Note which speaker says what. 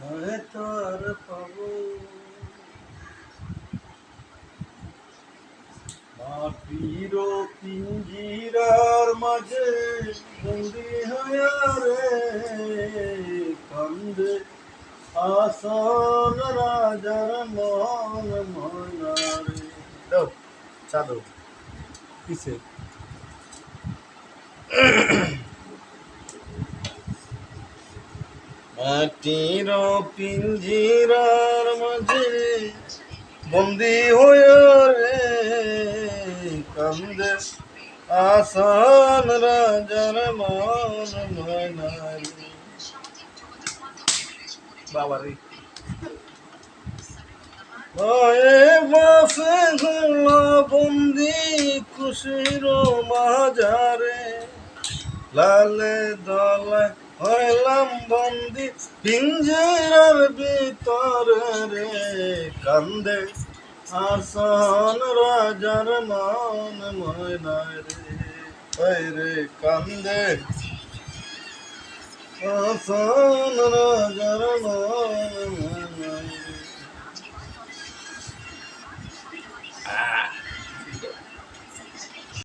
Speaker 1: হয়তো আর পাবো মাটির পিঞ্জিরার মাঝে বন্দি হয়ে রে কান্দে আসন রাজার মন মনারে। দাও চাদর কিসে মাটির পিঞ্জিরার মাঝে বন্দি হয়ে রে কান্দে আসন রাজার মন মনারে। বাবারে ওয়ে বসে হল বন্দি খুশির মাঝারে লালে দলে হইলাম বন্দি পিঞ্জরার ভিতরে রে কান্দে আসন রাজার মন ময়নারে রে কান্দে আসন রাজার মন